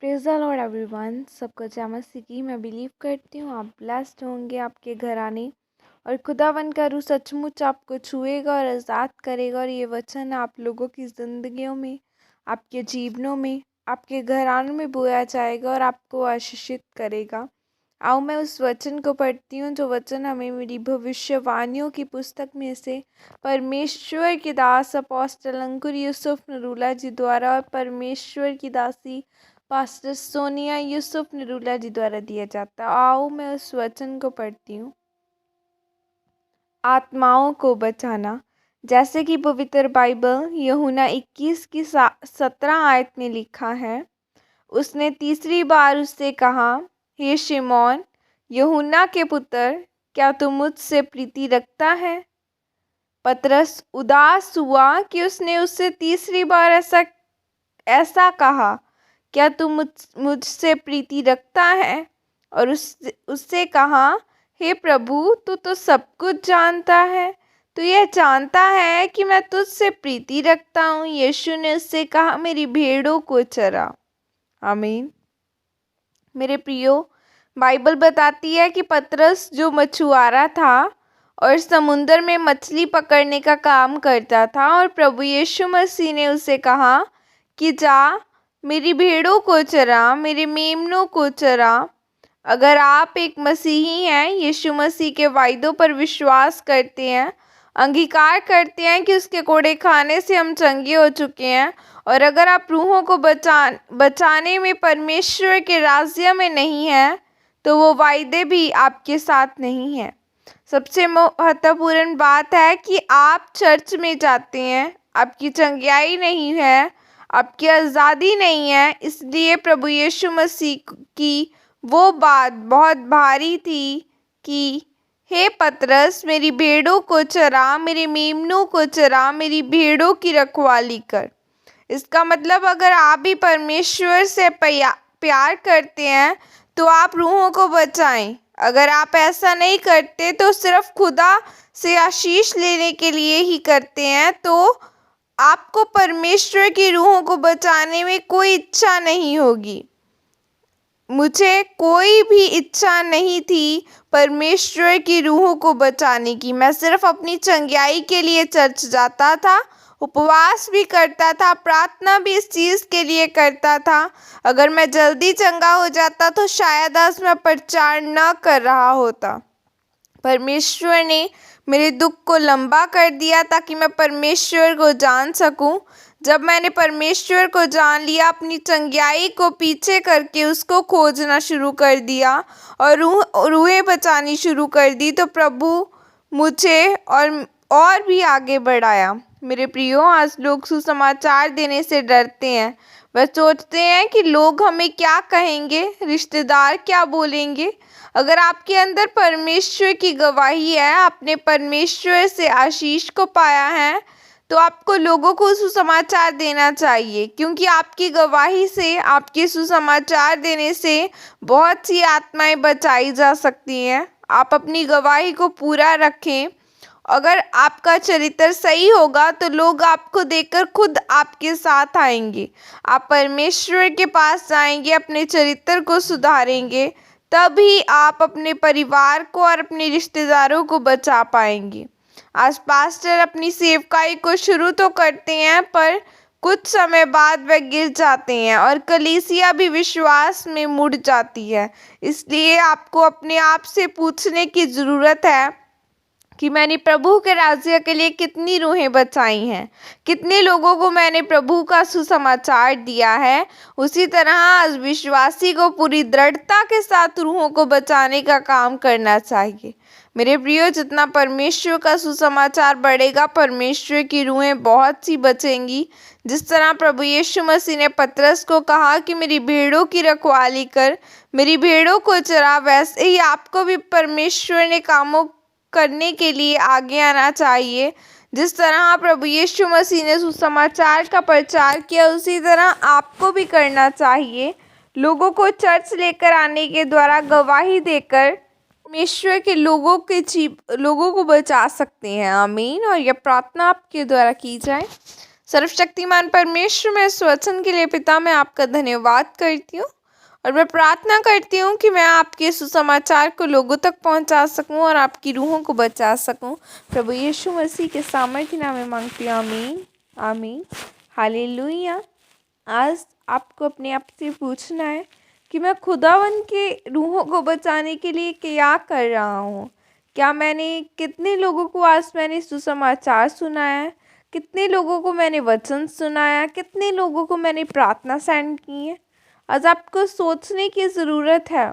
Praise the Lord everyone. सबको जय मसीह की। मैं बिलीव करती हूँ आप ब्लेस्ड होंगे, आपके घर आने और खुदावन का रूह सचमुच आपको छुएगा और आज़ाद करेगा। और ये वचन आप लोगों की ज़िंदगियों में, आपके जीवनों में, आपके घरानों में बोया जाएगा और आपको आशीषित करेगा। आओ मैं उस वचन को पढ़ती हूँ जो वचन हमें मेरी भविष्यवाणियों की पुस्तक में से परमेश्वर के दास अपोस्टल अंकुर यूसुफ नरूला जी द्वारा और परमेश्वर की दासी पास्टर सोनिया यूसुफ नरूला जी द्वारा दिया जाता। आओ मैं उस वचन को पढ़ती हूँ। आत्माओं को बचाना, जैसे कि पवित्र बाइबल यूहन्ना 21 की 17 आयत में लिखा है। उसने तीसरी बार उससे कहा, हे शिमोन यूहन्ना के पुत्र, क्या तू मुझसे प्रीति रखता है? पतरस उदास हुआ कि उसने उससे तीसरी बार ऐसा कहा, क्या तू मुझसे प्रीति रखता है? और उससे कहा, हे प्रभु, तू तो सब कुछ जानता है, तू यह जानता है कि मैं तुझसे प्रीति रखता हूँ। यीशु ने उससे कहा, मेरी भेड़ों को चरा। आमीन। मेरे प्रियो, बाइबल बताती है कि पतरस जो मछुआरा था और समुंदर में मछली पकड़ने का काम करता था, और प्रभु यीशु मसीह ने उसे कहा कि जा मेरी भेड़ों को चरा, मेरे मेमनों को चरा। अगर आप एक मसीही हैं, यीशु मसीह के वायदों पर विश्वास करते हैं, अंगीकार करते हैं कि उसके कोड़े खाने से हम चंगे हो चुके हैं, और अगर आप रूहों को बचाने में परमेश्वर के राज्य में नहीं हैं, तो वो वायदे भी आपके साथ नहीं हैं। सबसे महत्वपूर्ण बात है कि आप चर्च में जाते हैं, आपकी चंगाई नहीं है, आपकी आज़ादी नहीं है। इसलिए प्रभु यीशु मसीह की वो बात बहुत भारी थी कि हे पतरस, मेरी भेड़ों को चरा, मेरे मेमनों को चरा, मेरी भेड़ों की रखवाली कर। इसका मतलब अगर आप भी परमेश्वर से प्यार करते हैं तो आप रूहों को बचाएं। अगर आप ऐसा नहीं करते तो सिर्फ खुदा से आशीष लेने के लिए ही करते हैं, तो आपको परमेश्वर की रूहों को बचाने में कोई इच्छा नहीं होगी। मुझे कोई भी इच्छा नहीं थी परमेश्वर की रूहों को बचाने की। मैं सिर्फ अपनी चंगाई के लिए चर्च जाता था, उपवास भी करता था, प्रार्थना भी इस चीज़ के लिए करता था। अगर मैं जल्दी चंगा हो जाता तो शायद आज मैं प्रचार न कर रहा होता। परमेश्वर ने मेरे दुख को लंबा कर दिया ताकि मैं परमेश्वर को जान सकूं। जब मैंने परमेश्वर को जान लिया, अपनी चंगाई को पीछे करके उसको खोजना शुरू कर दिया और रूहें बचानी शुरू कर दी, तो प्रभु मुझे और भी आगे बढ़ाया। मेरे प्रियो, आज लोग सुसमाचार देने से डरते हैं। वह सोचते हैं कि लोग हमें क्या कहेंगे, रिश्तेदार क्या बोलेंगे। अगर आपके अंदर परमेश्वर की गवाही है, आपने परमेश्वर से आशीष को पाया है, तो आपको लोगों को सुसमाचार देना चाहिए, क्योंकि आपकी गवाही से, आपके सुसमाचार देने से बहुत सी आत्माएं बचाई जा सकती हैं। आप अपनी गवाही को पूरा रखें। अगर आपका चरित्र सही होगा तो लोग आपको देखकर खुद आपके साथ आएंगे। आप परमेश्वर के पास जाएंगे, अपने चरित्र को सुधारेंगे, तभी आप अपने परिवार को और अपने रिश्तेदारों को बचा पाएंगे। आज पास्टर अपनी सेवकाई को शुरू तो करते हैं, पर कुछ समय बाद वह गिर जाते हैं और कलीसिया भी विश्वास में मुड़ जाती है। इसलिए आपको अपने आप से पूछने की ज़रूरत है कि मैंने प्रभु के राज्य के लिए कितनी रूहें बचाई हैं, कितने लोगों को मैंने प्रभु का सुसमाचार दिया है। उसी तरह आज विश्वासी को पूरी दृढ़ता के साथ रूहों को बचाने का काम करना चाहिए। मेरे प्रियो, जितना परमेश्वर का सुसमाचार बढ़ेगा, परमेश्वर की रूहें बहुत सी बचेंगी। जिस तरह प्रभु यीशु मसीह ने पतरस को कहा कि मेरी भेड़ों की रखवाली कर, मेरी भेड़ों को चरा, वैसे ही आपको भी परमेश्वर ने कामों करने के लिए आगे आना चाहिए। जिस तरह प्रभु यीशु मसीह ने सुसमाचार का प्रचार किया, उसी तरह आपको भी करना चाहिए। लोगों को चर्च लेकर आने के द्वारा गवाही देकर परमेश्वर के लोगों को बचा सकते हैं। आमीन। और यह प्रार्थना आपके द्वारा की जाए। सर्वशक्तिमान परमेश्वर, मैं इस वचन के लिए पिता मैं आपका धन्यवाद करती हूँ और मैं प्रार्थना करती हूँ कि मैं आपके सुसमाचार को लोगों तक पहुँचा सकूँ और आपकी रूहों को बचा सकूँ। प्रभु यीशु मसीह के सामर्थ्य नाम में मांगती हूँ, आमीन आमीन हालेलुया। आज आपको अपने आप से पूछना है कि मैं खुदावन के रूहों को बचाने के लिए क्या कर रहा हूँ। क्या मैंने कितने लोगों को आज मैंने सुसमाचार सुनाया है, कितने लोगों को मैंने वचन सुनाया, कितने लोगों को मैंने प्रार्थना सेंड की है। आज आपको सोचने की ज़रूरत है।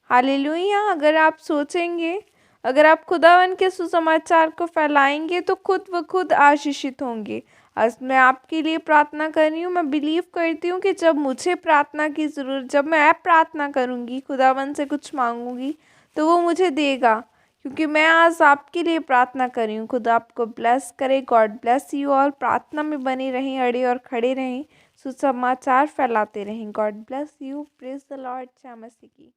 हालेलुया। अगर आप सोचेंगे, अगर आप खुदावन के सुसमाचार को फैलाएंगे तो खुद व खुद आशीषित होंगे। आज मैं आपके लिए प्रार्थना कर रही हूँ। मैं बिलीव करती हूँ कि जब मुझे प्रार्थना की ज़रूरत, जब मैं प्रार्थना करूँगी, खुदावन से कुछ मांगूंगी तो वो मुझे देगा, क्योंकि मैं आज आपके लिए प्रार्थना कर रही हूँ। खुदा आपको ब्लेस करे। God bless you. और प्रार्थना में बने रहें, अड़े और खड़े रहें, सुसमाचार फैलाते रहें। God bless you. Praise the Lord. जय मसीह की।